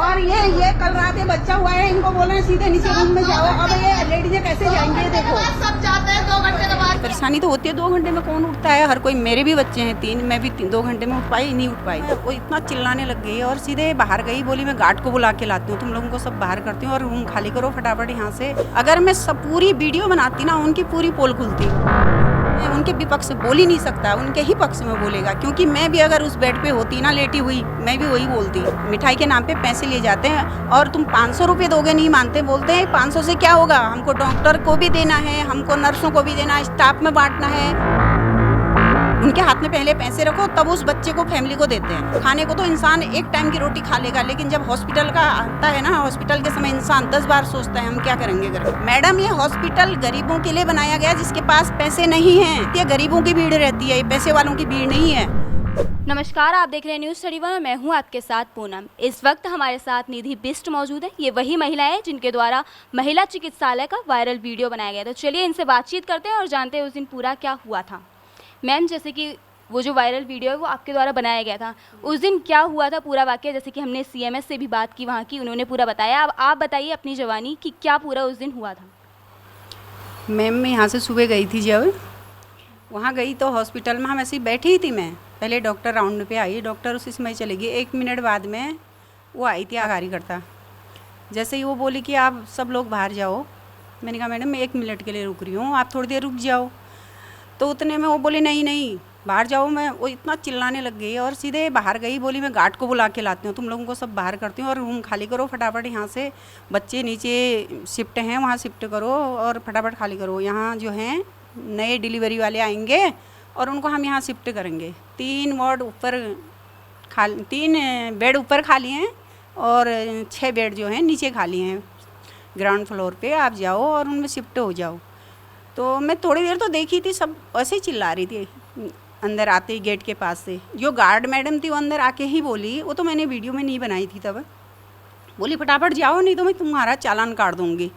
और ये कल रात ये बच्चा हुआ है, इनको बोल रहे हैं सीधे नीचे रूम में जाओ। अब ये लेडीज कैसे जाएंगे? देखो सब जाते हैं 2 घंटे के बाद। परेशानी तो होती है, 2 घंटे में कौन उठता है? हर कोई, मेरे भी बच्चे हैं 3, मैं भी 2 घंटे में उठ पाई नहीं उठ पाई। वो इतना चिल्लाने लग गई और सीधे बाहर गई, बोली मैं गार्ड को बुला के लाती हूँ, तुम लोगों को सब बाहर करती हूँ और रूम खाली करो फटाफट यहाँ से। अगर मैं सब पूरी वीडियो बनाती ना, उनकी पूरी पोल खुलती। मैं उनके विपक्ष से बोल ही नहीं सकता, उनके ही पक्ष में बोलेगा, क्योंकि मैं भी अगर उस बेड पे होती ना लेटी हुई, मैं भी वही बोलती। मिठाई के नाम पे पैसे लिए जाते हैं और तुम 500 रुपये दोगे, नहीं मानते, बोलते हैं 500 से क्या होगा, हमको डॉक्टर को भी देना है, हमको नर्सों को भी देना है, स्टाफ में बांटना है। उनके हाथ में पहले पैसे रखो, तब उस बच्चे को, फैमिली को देते हैं। खाने को तो इंसान एक टाइम की रोटी खा लेगा, लेकिन जब हॉस्पिटल का आता है ना, हॉस्पिटल के समय इंसान 10 बार सोचता है हम क्या करेंगे घर। मैडम, ये हॉस्पिटल गरीबों के लिए बनाया गया, जिसके पास पैसे नहीं हैं। ये गरीबों की भीड़ रहती है, ये पैसे वालों की भीड़ नहीं है। नमस्कार, आप देख रहे हैं न्यूज़ 31 और मैं हूं आपके साथ पूनम। इस वक्त हमारे साथ निधि बिष्ट मौजूद है। ये वही महिला है जिनके द्वारा महिला चिकित्सालय का वायरल वीडियो बनाया गया। तो चलिए इनसे बातचीत करते हैं और जानते हैं उस दिन पूरा क्या हुआ था। मैम, जैसे कि वो जो वायरल वीडियो है वो आपके द्वारा बनाया गया था, उस दिन क्या हुआ था पूरा वाकया? जैसे कि हमने CMS से भी बात की वहाँ की, उन्होंने पूरा बताया। अब आप बताइए अपनी जवानी कि क्या पूरा उस दिन हुआ था। मैम, मैं यहाँ से सुबह गई थी, जब वहाँ गई तो हॉस्पिटल में हम ऐसे ही बैठी ही थी। मैं पहले डॉक्टर राउंड पे आई, डॉक्टर उसी समय चली गई। 1 मिनट बाद में वो आई थी कार्यकर्ता। जैसे ही वो बोली कि आप सब लोग बाहर जाओ, मैंने कहा मैडम मैं 1 मिनट के लिए रुक रही हूँ, आप थोड़ी देर रुक जाओ। तो उतने में वो बोली नहीं नहीं बाहर जाओ। मैं, वो इतना चिल्लाने लग गई और सीधे बाहर गई, बोली मैं गार्ड को बुला के लाती हूँ, तुम लोगों को सब बाहर करती हूँ और रूम खाली करो फटाफट यहाँ से। बच्चे नीचे शिफ्ट हैं, वहाँ शिफ्ट करो और फटाफट खाली करो। यहाँ जो हैं नए डिलीवरी वाले आएंगे और उनको हम यहाँ शिफ्ट करेंगे। 3 वार्ड ऊपर खाली, 3 बेड ऊपर खाली हैं और 6 बेड जो हैं नीचे खाली हैं ग्राउंड फ्लोर पे। आप जाओ और उनमें शिफ्ट हो जाओ। तो मैं थोड़ी देर तो देखी थी, सब ऐसे ही चिल्ला रही थी। अंदर आते ही गेट के पास से जो गार्ड मैडम थी वो अंदर आके ही बोली, वो तो मैंने वीडियो में नहीं बनाई थी तब, बोली फटाफट जाओ नहीं तो मैं तुम्हारा चालान काट दूँगी।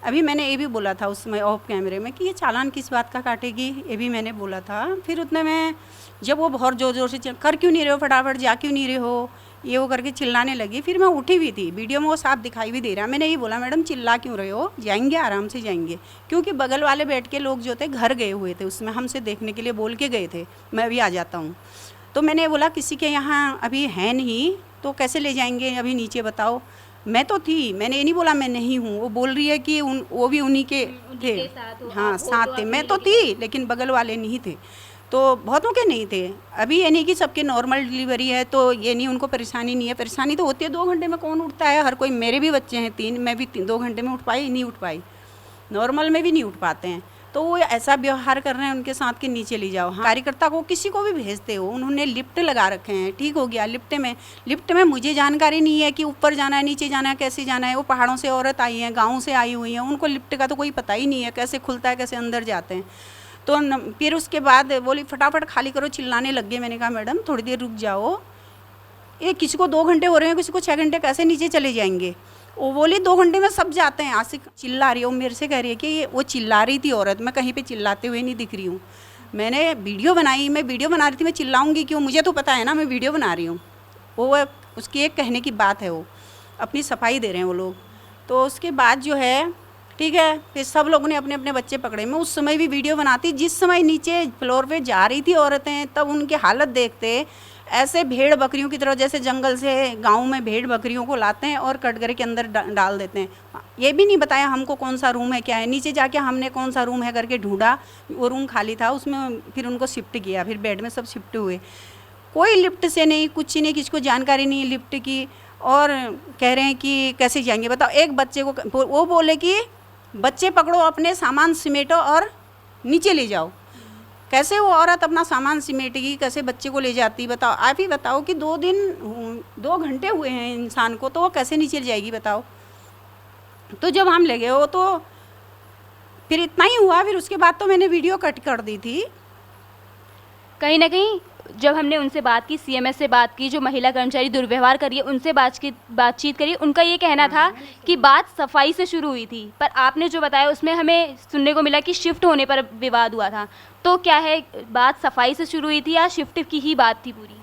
अभी मैंने ये भी बोला था उस समय ऑफ कैमरे में कि ये चालान किस बात का काटेगी, ये भी मैंने बोला था। फिर उतने में जब वो बहुत ज़ोर ज़ोर से कर क्यों नहीं रहे हो, फटाफट जा क्यों नहीं रहे हो, ये वो करके चिल्लाने लगी। फिर मैं उठी हुई थी, वीडियो में वो साफ दिखाई भी दे रहा। मैंने ये बोला मैडम चिल्ला क्यों रहे हो, जाएंगे आराम से जाएंगे, क्योंकि बगल वाले बैठ के लोग जो थे घर गए हुए थे, उसमें हमसे देखने के लिए बोल के गए थे मैं भी आ जाता हूँ। तो मैंने बोला किसी के यहाँ अभी है नहीं तो कैसे ले जाएंगे, अभी नीचे बताओ। मैं तो थी, मैंने ये नहीं बोला मैं नहीं हूँ। वो बोल रही है कि वो भी उन्हीं के थे, हाँ साथ थे। मैं तो थी लेकिन बगल वाले नहीं थे, तो बहुतों के नहीं थे। अभी ये नहीं कि सबके नॉर्मल डिलीवरी है तो ये नहीं, उनको परेशानी नहीं है। परेशानी तो होती है, 2 घंटे में कौन उठता है? हर कोई, मेरे भी बच्चे हैं 3, मैं भी 2 घंटे में उठ पाई नहीं उठ पाई, नॉर्मल में भी नहीं उठ पाते हैं। तो वो ऐसा व्यवहार कर रहे हैं उनके साथ कि नीचे ले जाओ। हाँ, कार्यकर्ता को किसी को भी भेजते हो, उन्होंने लिफ्ट लगा रखे हैं, ठीक हो गया। लिफ्ट में मुझे जानकारी नहीं है कि ऊपर जाना है नीचे जाना है कैसे जाना है। वो पहाड़ों से औरत आई हैं, गाँव से आई हुई हैं, उनको लिफ्ट का तो कोई पता ही नहीं है कैसे खुलता है, कैसे अंदर जाते हैं। तो फिर उसके बाद बोली फटाफट खाली करो, चिल्लाने लग गए। मैंने कहा मैडम थोड़ी देर रुक जाओ, ये किसी को 2 घंटे हो रहे हैं, किसी को 6 घंटे, कैसे नीचे चले जाएंगे? वो बोली 2 घंटे में सब जाते हैं। आसिक चिल्ला रही है, वो मेरे से कह रही है कि ये वो चिल्ला रही थी औरत, मैं कहीं पे चिल्लाते हुए नहीं दिख रही हूँ। मैंने वीडियो बनाई, मैं वीडियो बना रही थी, मैं चिल्लाऊंगी क्यों? मुझे तो पता है ना मैं वीडियो बना रही हूँ। वो उसकी एक कहने की बात है, वो अपनी सफाई दे रहे हैं वो लोग। तो उसके बाद जो है ठीक है, फिर सब लोगों ने अपने अपने बच्चे पकड़े। मैं उस समय भी वीडियो बनाती, जिस समय नीचे फ्लोर पे जा रही थी औरतें, तब उनकी हालत देखते ऐसे भेड़ बकरियों की तरह, जैसे जंगल से गांव में भेड़ बकरियों को लाते हैं और कटघरे के अंदर डाल देते हैं। ये भी नहीं बताया हमको कौन सा रूम है क्या है। नीचे जाके हमने कौन सा रूम है करके ढूंढा, वो रूम खाली था, उसमें फिर उनको शिफ्ट किया, फिर बेड में सब शिफ्ट हुए। कोई लिफ्ट से नहीं, कुछ नहीं, किसी को जानकारी नहीं लिफ्ट की। और कह रहे हैं कि कैसे जाएंगे बताओ। एक बच्चे को वो बोले कि बच्चे पकड़ो, अपने सामान समेटो और नीचे ले जाओ। कैसे वो औरत अपना सामान समेटेगी, कैसे बच्चे को ले जाती? बताओ, आप ही बताओ कि 2 घंटे हुए हैं इंसान को, तो वो कैसे नीचे ले जाएगी बताओ। तो जब हम ले गए हो तो फिर इतना ही हुआ। फिर उसके बाद तो मैंने वीडियो कट कर दी थी। कहीं ना कहीं जब हमने उनसे बात की, CMS से बात की, जो महिला कर्मचारी दुर्व्यवहार करिए उनसे बातचीत करिए, उनका ये कहना था कि बात सफाई से शुरू हुई थी, पर आपने जो बताया उसमें हमें सुनने को मिला कि शिफ्ट होने पर विवाद हुआ था। तो क्या है, बात सफाई से शुरू हुई थी या शिफ्ट की ही बात थी पूरी?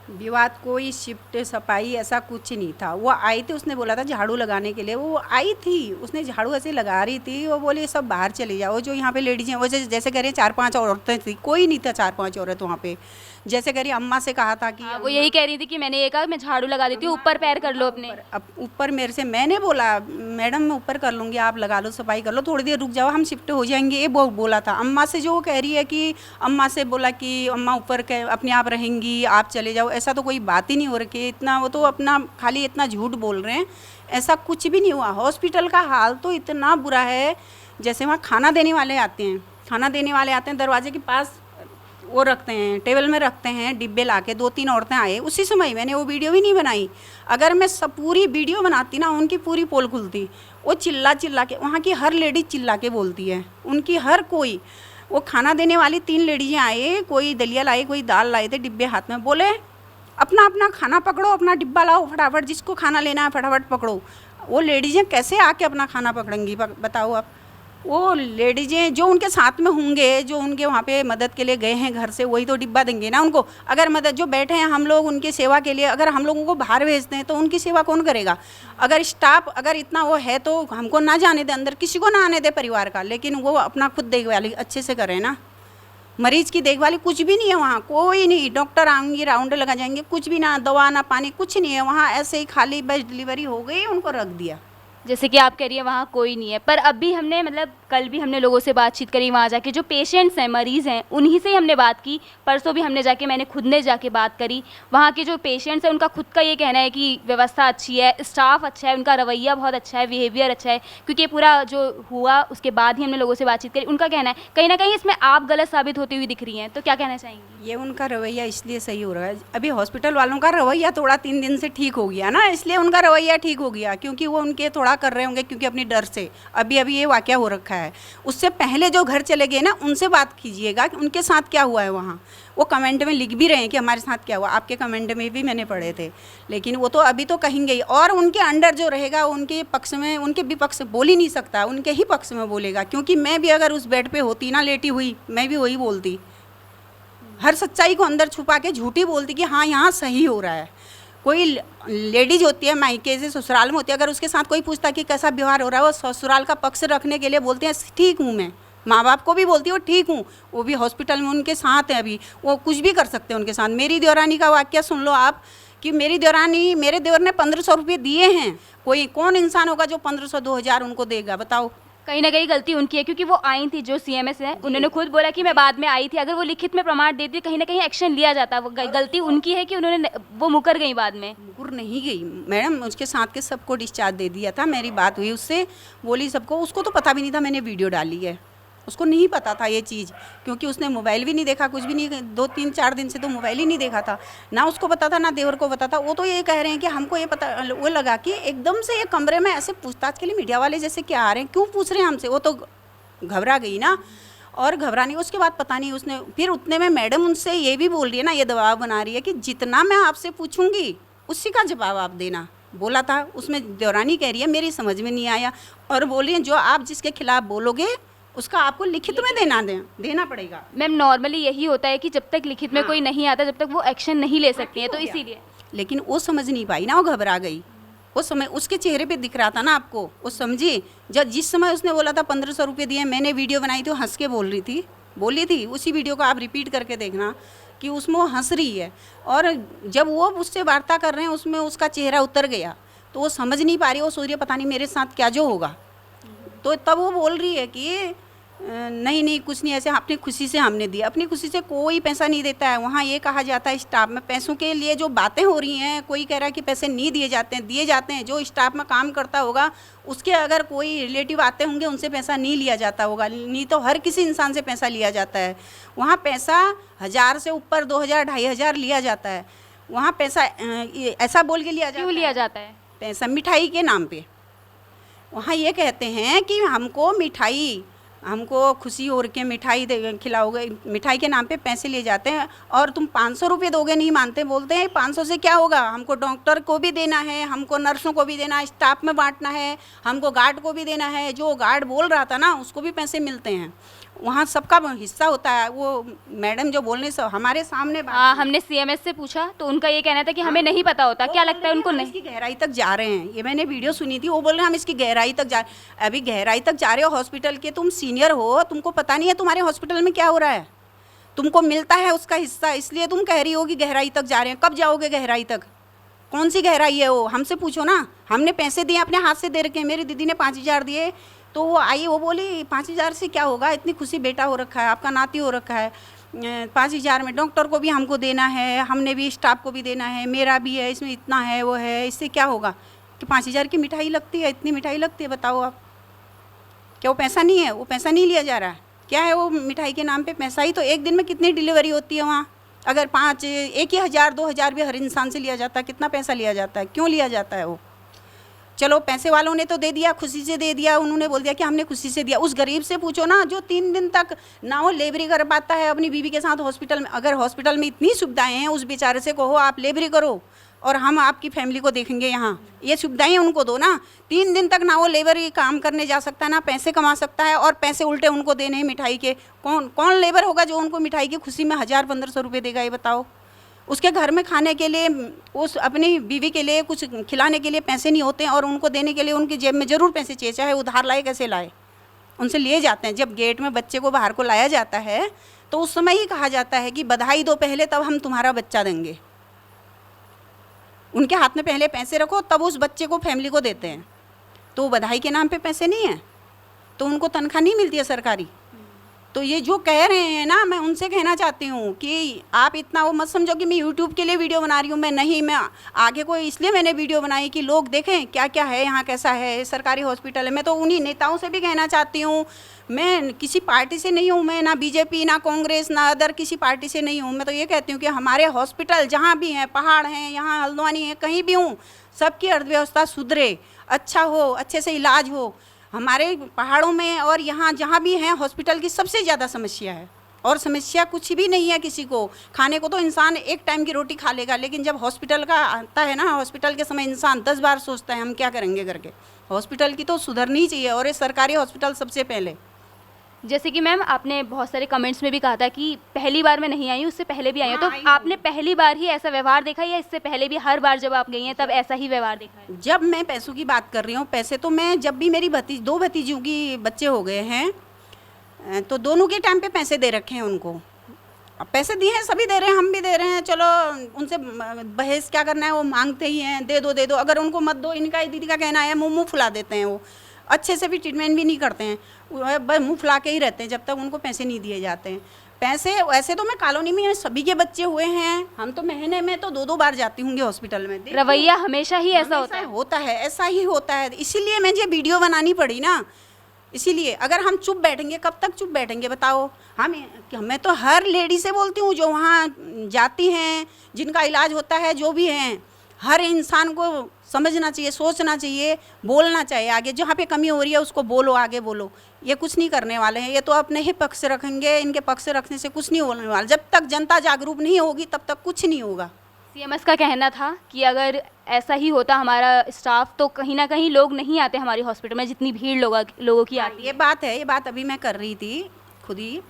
विवाद कोई शिफ्ट सफाई ऐसा कुछ नहीं था। वो आई थी, उसने बोला था झाड़ू लगाने के लिए, वो आई थी, उसने झाड़ू ऐसे लगा रही थी, वो बोली सब बाहर चले जाओ। जो यहाँ पे लेडीज हैं वो जैसे कह रही 4-5 औरतें थी, कोई नहीं था 4-5 औरत वहाँ पे। जैसे कह रही अम्मा से कहा था कि वो यही कह रही थी कि मैंने ये कहा मैं झाड़ू लगा देती हूँ, ऊपर पैर कर लो अपने। अब ऊपर मेरे से मैंने बोला मैडम मैं ऊपर कर लूँगी, आप लगा लो, सफाई कर लो, थोड़ी देर रुक जाओ, हम शिफ्ट हो जाएंगे, ये बोला था। अम्मा से जो वो कह रही है कि अम्मा से बोला कि अम्मा ऊपर अपने आप रहेंगी, आप चले जाओ, ऐसा तो कोई बात ही नहीं हो रही। इतना वो तो अपना खाली इतना झूठ बोल रहे हैं, ऐसा कुछ भी नहीं हुआ। हॉस्पिटल का हाल तो इतना बुरा है, जैसे वहाँ खाना देने वाले आते हैं, दरवाजे के पास वो रखते हैं, टेबल में रखते हैं डिब्बे लाके। 2-3 औरतें आए उसी समय, मैंने वो वीडियो भी नहीं बनाई। अगर मैं सब पूरी वीडियो बनाती ना, उनकी पूरी पोल खुलती। वो चिल्ला के, वहाँ की हर लेडीज चिल्ला के बोलती है, उनकी हर कोई। वो खाना देने वाली 3 लेडीजें आए, कोई दलिया लाए, कोई दाल लाए थे, डिब्बे हाथ में, बोले अपना अपना खाना पकड़ो, अपना डिब्बा लाओ फटाफट, जिसको खाना लेना है फटाफट पकड़ो। वो लेडीजें कैसे आके अपना खाना पकड़ेंगी बताओ आप? वो लेडीजें जो उनके साथ में होंगे, जो उनके वहाँ पे मदद के लिए गए हैं घर से, वही तो डिब्बा देंगे ना उनको। अगर मदद जो बैठे हैं हम लोग उनकी सेवा के लिए, अगर हम लोगों को बाहर भेजते हैं तो उनकी सेवा कौन करेगा? अगर स्टाफ अगर इतना वो है तो हमको ना जाने दे अंदर, किसी को ना आने दे परिवार का, लेकिन वो अपना खुद देखभाल अच्छे से करें ना। मरीज की देखभाल कुछ भी नहीं है वहाँ, कोई नहीं। डॉक्टर आएंगे, राउंड लगा जाएंगे, कुछ भी ना, दवा ना पानी, कुछ नहीं है वहाँ। ऐसे ही खाली बस डिलीवरी हो गई, उनको रख दिया। जैसे कि आप कह रही हैं वहाँ कोई नहीं है, पर अभी हमने मतलब कल भी हमने लोगों से बातचीत करी, वहाँ जाके जो पेशेंट्स हैं, मरीज़ हैं, उन्हीं से ही हमने बात की। परसों भी मैंने खुद ने जाके बात करी। वहाँ के जो पेशेंट्स हैं उनका खुद का ये कहना है कि व्यवस्था अच्छी है, स्टाफ अच्छा है, उनका रवैया बहुत अच्छा है, बिहेवियर अच्छा है। क्योंकि ये पूरा जो हुआ उसके बाद ही हमने लोगों से बातचीत करी। उनका कहना है कहीं ना कहीं इसमें आप गलत साबित होती हुई दिख रही हैं, तो क्या कहना चाहेंगी? ये उनका रवैया इसलिए सही हो रहा है, अभी हॉस्पिटल वालों का रवैया थोड़ा 3 दिन से ठीक हो गया ना, इसलिए उनका रवैया ठीक हो गया, क्योंकि वो उनके थोड़ा कर रहे होंगे, क्योंकि अपनी डर से। अभी ये वाकया हो रखा है, उससे पहले जो घर चले गए ना, उनसे बात कीजिएगा कि उनके साथ क्या हुआ है वहाँ। वो कमेंट में लिख भी रहे हैं कि हमारे साथ क्या हुआ, आपके कमेंट में भी मैंने पढ़े थे, लेकिन वो तो अभी तो कहेंगे ही। और उनके अंडर जो रहेगा उनके पक्ष में, उनके विपक्ष बोल ही नहीं सकता, उनके ही पक्ष में बोलेगा। क्योंकि मैं भी अगर उस बेड पे होती ना, लेटी हुई, मैं भी वही बोलती, हर सच्चाई को अंदर छुपा के झूठी बोलती कि हाँ यहाँ सही हो रहा है। कोई लेडीज होती है मायके से ससुराल में होती है, अगर उसके साथ कोई पूछता कि कैसा व्यवहार हो रहा है, वो ससुराल का पक्ष रखने के लिए बोलते हैं ठीक हूँ मैं। माँ बाप को भी बोलती है वो ठीक हूँ, वो भी हॉस्पिटल में उनके साथ है, अभी वो कुछ भी कर सकते हैं उनके साथ। मेरी देवरानी का वाक्य सुन लो आप, कि मेरी देवरानी, मेरे देवर ने 1500 रुपये दिए हैं। कोई कौन इंसान होगा जो 1500-2000 उनको देगा, बताओ? कहीं ना कहीं गलती उनकी है, क्योंकि वो आई थी जो सीएमएस है, उन्होंने खुद बोला कि मैं बाद में आई थी। अगर वो लिखित में प्रमाण देती, कहीं ना कहीं एक्शन लिया जाता। वो गलती उनकी है कि उन्होंने वो मुकर गई बाद में। मुकर नहीं गई मैडम, उसके साथ के सबको डिस्चार्ज दे दिया था। मेरी बात हुई उससे, बोली सबको, उसको तो पता भी नहीं था मैंने वीडियो डाली है, उसको नहीं पता था ये चीज़, क्योंकि उसने मोबाइल भी नहीं देखा, कुछ भी नहीं, 2-3-4 दिन से तो मोबाइल ही नहीं देखा था। ना उसको पता था ना देवर को पता था। वो तो ये कह रहे हैं कि हमको ये पता, वो लगा कि एकदम से ये कमरे में ऐसे पूछताछ के लिए मीडिया वाले जैसे क्या आ रहे हैं, क्यों पूछ रहे हैं हमसे। वो तो घबरा गई ना, और घबराने उसके बाद पता नहीं उसने फिर उतने में मैडम उनसे ये भी बोल रही है ना, ये दबाव बना रही है कि जितना मैं आपसे पूछूंगी उसी का जवाब आप देना। बोला था उसमें, देवरानी कह रही है मेरी समझ में नहीं आया, और बोल रही है जो आप जिसके खिलाफ बोलोगे उसका आपको लिखित में देना पड़ेगा। मैम नॉर्मली यही होता है कि जब तक लिखित में कोई नहीं आता, जब तक वो एक्शन नहीं ले सकती है, तो इसीलिए। लेकिन वो समझ नहीं पाई ना, वो घबरा गई। वो समय उसके चेहरे पे दिख रहा था ना आपको, वो समझी। जब जिस समय उसने बोला था 1500 रुपये दिए, मैंने वीडियो बनाई थी, वो हंस के बोली थी। उसी वीडियो को आप रिपीट करके देखना कि उसमें वो हंस रही है, और जब वो उससे वार्ता कर रहे हैं उसमें उसका चेहरा उतर गया, तो वो समझ नहीं पा रही, वो सोच रही पता नहीं मेरे साथ क्या जो होगा। तो तब वो बोल रही है कि नहीं कुछ नहीं, ऐसे अपनी खुशी से हमने दिया। अपनी खुशी से कोई पैसा नहीं देता है। वहाँ ये कहा जाता है स्टाफ में पैसों के लिए जो बातें हो रही हैं, कोई कह रहा है कि पैसे नहीं दिए जाते हैं। जो स्टाफ में काम करता होगा उसके अगर कोई रिलेटिव आते होंगे उनसे पैसा नहीं लिया जाता होगा, नहीं तो हर किसी इंसान से पैसा लिया जाता है। वहाँ पैसा 1000 से ऊपर 2000-2500 लिया जाता है। वहाँ पैसा ऐसा बोल के लिया जाता है पैसा मिठाई के नाम पे। वहाँ ये कहते हैं कि हमको खुशी हो के मिठाई खिलाओगे, मिठाई के नाम पे पैसे लिए जाते हैं, और तुम 500 रुपये दोगे नहीं मानते, बोलते हैं 500 से क्या होगा, हमको डॉक्टर को भी देना है, हमको नर्सों को भी देना है, स्टाफ में बांटना है, हमको गार्ड को भी देना है। जो गार्ड बोल रहा था ना उसको भी पैसे मिलते हैं। वहाँ सबका हिस्सा होता है। वो मैडम जो बोलने से हमारे सामने हाँ, हमने सीएमएस से पूछा तो उनका ये कहना था कि हमें नहीं पता होता। क्या लगता है उनको नहीं? इसकी गहराई तक जा रहे हैं, ये मैंने वीडियो सुनी थी, वो बोल रहे हैं हम इसकी गहराई तक जा। अभी गहराई तक जा रहे हो, हॉस्पिटल के तुम सीनियर हो, तुमको पता नहीं है तुम्हारे हॉस्पिटल में क्या हो रहा है, तुमको मिलता है उसका हिस्सा, इसलिए तुम कह रही हो कि गहराई तक जा रहे हैं। कब जाओगे गहराई तक? कौन सी गहराई है वो? हमसे पूछो ना। हमने पैसे दिए, अपने हाथ से दे रखे हैं। मेरी दीदी ने 5,000 दिए, तो वो आई, वो बोली 5,000 से क्या होगा, इतनी खुशी बेटा हो रखा है, आपका नाती हो रखा है, 5,000 में डॉक्टर को भी हमको देना है, हमने भी स्टाफ को भी देना है, मेरा भी है, इसमें इतना है, वो है, इससे क्या होगा कि 5,000 की मिठाई लगती है, इतनी मिठाई लगती है, बताओ आप। क्या वो पैसा नहीं है? वो पैसा नहीं लिया जा रहा है। क्या है वो मिठाई के नाम पे पैसा ही? तो एक दिन में कितनी डिलीवरी होती है वहाँ? अगर 1,000 2,000 भी हर इंसान से लिया जाता है, कितना पैसा लिया जाता है? क्यों लिया जाता है वो? चलो पैसे वालों ने तो दे दिया, खुशी से दे दिया, उन्होंने बोल दिया कि हमने खुशी से दिया। उस गरीब से पूछो ना जो 3 दिन तक ना वो लेबरी कर पाता है अपनी बीवी के साथ हॉस्पिटल में। अगर हॉस्पिटल में इतनी सुविधाएं हैं, उस बेचारे से कहो आप लेबरी करो और हम आपकी फैमिली को देखेंगे यहाँ, ये सुविधाएं उनको दो ना। 3 दिन तक ना वो लेबर काम करने जा सकता है, ना पैसे कमा सकता है, और पैसे उल्टे उनको देने हैं मिठाई के। कौन लेबर होगा जो उनको मिठाई की खुशी में 1,000-1,500 रुपये देगा, ये बताओ। उसके घर में खाने के लिए, उस अपनी बीवी के लिए कुछ खिलाने के लिए पैसे नहीं होते, और उनको देने के लिए उनकी जेब में ज़रूर पैसे चाहिए, चाहे उधार लाए कैसे लाए, उनसे लिए जाते हैं। जब गेट में बच्चे को बाहर को लाया जाता है तो उस समय ही कहा जाता है कि बधाई दो पहले, तब हम तुम्हारा बच्चा देंगे। उनके हाथ में पहले पैसे रखो, तब उस बच्चे को फैमिली को देते हैं। तो बधाई के नाम पे पैसे नहीं है, तो उनको तनख्वाह नहीं मिलती है सरकारी। तो ये जो कह रहे हैं ना, मैं उनसे कहना चाहती हूँ कि आप इतना वो मत समझो कि मैं यूट्यूब के लिए वीडियो बना रही हूँ। मैं नहीं, मैं आगे को इसलिए मैंने वीडियो बनाई कि लोग देखें क्या क्या है यहाँ, कैसा है सरकारी हॉस्पिटल है। मैं तो उन्हीं नेताओं से भी कहना चाहती हूँ, मैं किसी पार्टी से नहीं हूँ, मैं ना बीजेपी, ना कांग्रेस, ना अदर किसी पार्टी से नहीं हूँ। मैं तो ये कहती हूँ कि हमारे हॉस्पिटल जहाँ भी हैं, पहाड़ हैं, यहाँ हल्द्वानी है, कहीं भी हूँ, सबकी अर्थव्यवस्था सुधरे, अच्छा हो, अच्छे से इलाज हो। हमारे पहाड़ों में और यहाँ जहाँ भी हैं, हॉस्पिटल की सबसे ज़्यादा समस्या है, और समस्या कुछ भी नहीं है किसी को। खाने को तो इंसान एक टाइम की रोटी खा लेगा, लेकिन जब हॉस्पिटल का आता है ना, हॉस्पिटल के समय इंसान 10 बार सोचता है हम क्या करेंगे करके। हॉस्पिटल की तो सुधरनी चाहिए, और ये सरकारी हॉस्पिटल सबसे पहले। जैसे कि मैम आपने बहुत सारे कमेंट्स में भी कहा था कि पहली बार मैं नहीं आई हूँ, उससे पहले भी आई हूँ। तो आपने पहली बार ही ऐसा व्यवहार देखा, या इससे पहले भी हर बार जब आप गई हैं तब ऐसा ही व्यवहार देखा है? जब मैं पैसों की बात कर रही हूँ, पैसे तो मैं जब भी मेरी 2 भतीजियों की बच्चे हो गए हैं, तो दोनों के टाइम पे पैसे दे रखे हैं उनको। अब पैसे दिए हैं, सभी दे रहे हैं, हम भी दे रहे हैं। चलो उनसे बहस क्या करना है, वो मांगते ही हैं, दे दो दे दो। अगर उनको मत दो, इनका दीदी का कहना है, मुँह फुला देते हैं। वो अच्छे से भी ट्रीटमेंट भी नहीं करते हैं, बस मुँह फुला के ही रहते हैं जब तक उनको पैसे नहीं दिए जाते हैं। पैसे वैसे तो मैं कॉलोनी में सभी के बच्चे हुए हैं, हम तो महीने में तो 2-2 बार जाती होंगी हॉस्पिटल में। रवैया हमेशा ही ऐसा होता है, ऐसा ही होता है। इसीलिए मुझे वीडियो बनानी पड़ी ना। इसीलिए अगर हम चुप बैठेंगे, कब तक चुप बैठेंगे बताओ? मैं तो हर लेडी से बोलती हूँ जो वहाँ जाती हैं, जिनका इलाज होता है, जो भी हैं, हर इंसान को समझना चाहिए, सोचना चाहिए, बोलना चाहिए। आगे जहाँ पे कमी हो रही है उसको बोलो, आगे बोलो। ये कुछ नहीं करने वाले हैं, ये तो अपने ही पक्ष रखेंगे। इनके पक्ष रखने से कुछ नहीं होने वाला। जब तक जनता जागरूक नहीं होगी तब तक कुछ नहीं होगा। सीएमएस का कहना था कि अगर ऐसा ही होता हमारा स्टाफ, तो कहीं ना कहीं लोग नहीं आते हमारी हॉस्पिटल में, जितनी भीड़ लोगों की आती है। ये बात है, ये बात अभी मैं कर रही थी खुद ही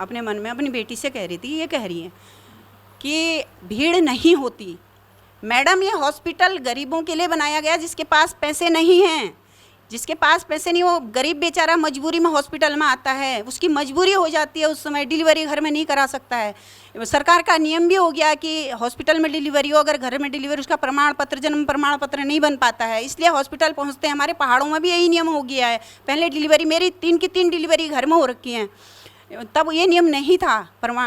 अपने मन में, अपनी बेटी से कह रही थी, ये कह रही है कि भीड़ नहीं होती। मैडम, ये हॉस्पिटल गरीबों के लिए बनाया गया, जिसके पास पैसे नहीं हैं, जिसके पास पैसे नहीं, वो गरीब बेचारा मजबूरी में हॉस्पिटल में आता है, उसकी मजबूरी हो जाती है, उस समय डिलीवरी घर में नहीं करा सकता है। सरकार का नियम भी हो गया कि हॉस्पिटल में डिलीवरी हो, अगर घर में डिलीवरी, उसका प्रमाण पत्र, जन्म प्रमाण पत्र नहीं बन पाता है, इसलिए हॉस्पिटल पहुंचते हैं। हमारे पहाड़ों में भी यही नियम हो गया है। पहले डिलीवरी, मेरी 3 की 3 डिलीवरी घर में हो रखी हैं, तब ये नियम नहीं था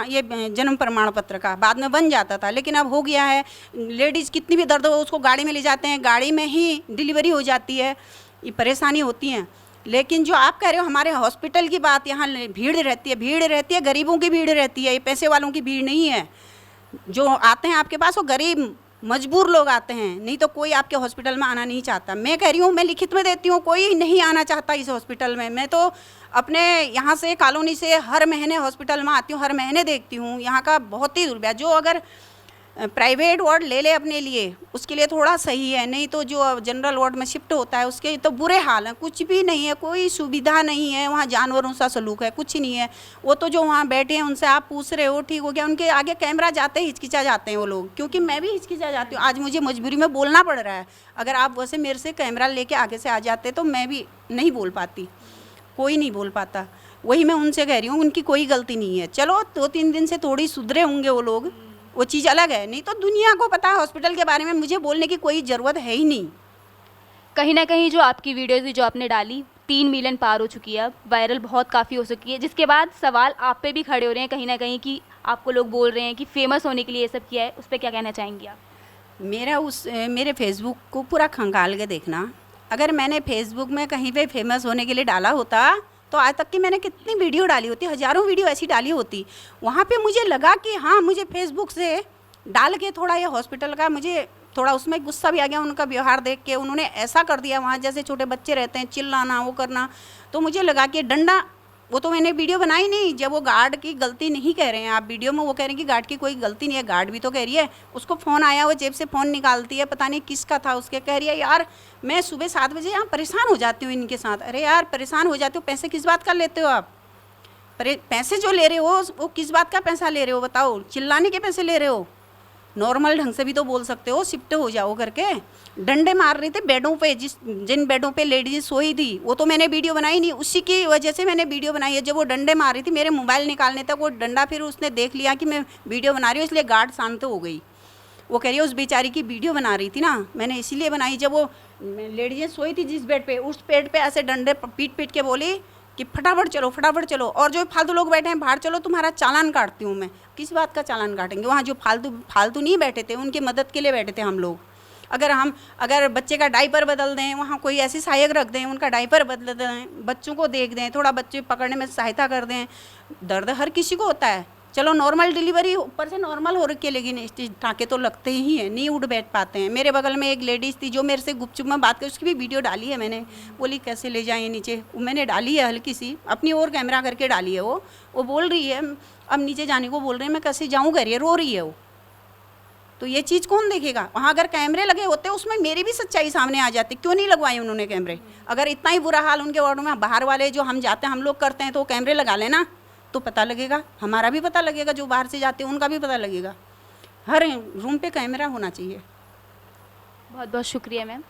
ये जन्म प्रमाण पत्र का, बाद में बन जाता था, लेकिन अब हो गया है। लेडीज़ कितनी भी दर्द हो उसको गाड़ी में ले जाते हैं, गाड़ी में ही डिलीवरी हो जाती है। ये परेशानी होती है। लेकिन जो आप कह रहे हो हमारे हॉस्पिटल की बात, यहाँ भीड़ रहती है, गरीबों की भीड़ रहती है, ये पैसे वालों की भीड़ नहीं है। जो आते हैं आपके पास वो गरीब मजबूर लोग आते हैं, नहीं तो कोई आपके हॉस्पिटल में आना नहीं चाहता। मैं कह रही हूँ, मैं लिखित में देती हूँ, कोई नहीं आना चाहता इस हॉस्पिटल में। मैं तो अपने यहाँ से कॉलोनी से हर महीने हॉस्पिटल में आती हूँ, हर महीने देखती हूँ, यहाँ का बहुत ही दुर्व्यवहार। जो अगर प्राइवेट वार्ड ले ले अपने लिए, उसके लिए थोड़ा सही है, नहीं तो जो जनरल वार्ड में शिफ्ट होता है उसके तो बुरे हाल हैं, कुछ भी नहीं है, कोई सुविधा नहीं है वहाँ, जानवरों सा सलूक है, कुछ नहीं है। वो तो जो वहाँ बैठे हैं उनसे आप पूछ रहे हो ठीक हो गया, उनके आगे कैमरा जाते ही हिचकिचा जाते हैं वो लोग, क्योंकि मैं भी हिचकिचा जाती हूँ। आज मुझे मजबूरी में बोलना पड़ रहा है, अगर आप वैसे मेरे से कैमरा लेके आगे से आ जाते तो मैं भी नहीं बोल पाती, कोई नहीं बोल पाता। वही मैं उनसे कह रही हूँ, उनकी कोई गलती नहीं है। चलो 2-3 दिन से थोड़ी सुधरे होंगे वो लोग, वो चीज़ अलग है, नहीं तो दुनिया को पता है हॉस्पिटल के बारे में, मुझे बोलने की कोई ज़रूरत है ही नहीं। कहीं ना कहीं जो आपकी वीडियो थी जो आपने डाली 3 मिलियन पार हो चुकी है, अब वायरल बहुत काफ़ी हो चुकी है, जिसके बाद सवाल आप पे भी खड़े हो रहे हैं कहीं ना कहीं कि आपको लोग बोल रहे हैं कि फेमस होने के लिए ये सब किया है, उस पर क्या कहना चाहेंगी आप? मेरे फेसबुक को पूरा खंगाल के देखना, अगर मैंने फेसबुक में कहीं पे फेमस होने के लिए डाला होता तो आज तक की मैंने कितनी वीडियो डाली होती, हज़ारों वीडियो ऐसी डाली होती। वहाँ पे मुझे लगा कि हाँ, मुझे फेसबुक से डाल के थोड़ा ये हॉस्पिटल का मुझे थोड़ा उसमें गुस्सा भी आ गया, उनका व्यवहार देख के। उन्होंने ऐसा कर दिया वहाँ, जैसे छोटे बच्चे रहते हैं, चिल्लाना वो करना, तो मुझे लगा कि डंडा, वो तो मैंने वीडियो बनाई नहीं, जब वो गार्ड की गलती नहीं कह रहे हैं आप वीडियो में, वो कह रहे हैं कि गार्ड की कोई गलती नहीं है, गार्ड भी तो कह रही है, उसको फ़ोन आया, वो जेब से फ़ोन निकालती है, पता नहीं किसका था, उसके कह रही है यार मैं सुबह 7 बजे यहाँ परेशान हो जाती हूँ इनके साथ। अरे यार परेशान हो जाते हो, पैसे किस बात का लेते हो आप? पैसे जो ले रहे हो वो किस बात का पैसा ले रहे हो बताओ? चिल्लाने के पैसे ले रहे हो? नॉर्मल ढंग से भी तो बोल सकते हो, शिफ्ट हो जाओ करके। डंडे मार रहे थे बेडों पे, जिन बेडों पे लेडीज सोई थी, वो तो मैंने वीडियो बनाई नहीं, उसी की वजह से मैंने वीडियो बनाई है। जब वो डंडे मार रही थी, मेरे मोबाइल निकालने तक वो डंडा, फिर उसने देख लिया कि मैं वीडियो बना रही हूँ, इसलिए गार्ड शांत हो गई। वो कह रही है उस बेचारी की वीडियो बना रही थी ना, मैंने इसीलिए बनाई। जब वो लेडीज सोई थी जिस बेड पे, उस बेड पे ऐसे डंडे पीट पीट के बोली कि फटाफट चलो फटाफट चलो, और जो फालतू लोग बैठे हैं बाहर चलो, तुम्हारा चालान काटती हूँ मैं। किस बात का चालान काटेंगे? वहाँ जो फालतू नहीं बैठे थे, उनकी मदद के लिए बैठे थे हम लोग। अगर बच्चे का डायपर बदल दें, वहाँ कोई ऐसी सहायक रख दें, उनका डायपर बदल दें, बच्चों को देख दें, थोड़ा बच्चे पकड़ने में सहायता कर दें। दर्द हर किसी को होता है, चलो नॉर्मल डिलीवरी ऊपर से नॉर्मल हो रखी है, लेकिन स्टिच टाँके तो लगते ही हैं, नहीं उठ बैठ पाते हैं। मेरे बगल में एक लेडीज़ थी जो मेरे से गुपचुप में बात कर, उसकी भी वीडियो डाली है मैंने, बोली कैसे ले जाएं नीचे, मैंने डाली है हल्की सी, अपनी ओर कैमरा करके डाली है। वो बोल रही है अब नीचे जाने को बोल रहे हैं, मैं कैसे जाऊँ कह रही है, रो रही है वो। तो ये चीज़ कौन देखेगा? वहाँ अगर कैमरे लगे होते उसमें मेरी भी सच्चाई सामने आ जाती, क्यों नहीं लगवाए उन्होंने कैमरे? अगर इतना ही बुरा हाल उनके वार्ड में, बाहर वाले जो हम जाते हैं हम लोग करते हैं, तो कैमरे लगा लेना, तो पता लगेगा, हमारा भी पता लगेगा, जो बाहर से जाते हैं उनका भी पता लगेगा। हर रूम पे कैमरा होना चाहिए। बहुत बहुत शुक्रिया मैम।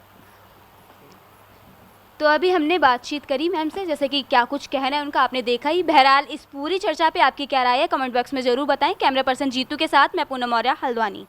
तो अभी हमने बातचीत करी मैम से, जैसे कि क्या कुछ कहना है उनका आपने देखा ही। बहरहाल इस पूरी चर्चा पे आपकी क्या राय है कमेंट बॉक्स में ज़रूर बताएं। कैमरा पर्सन जीतू के साथ मैं पूनम मौर्य, हल्द्वानी।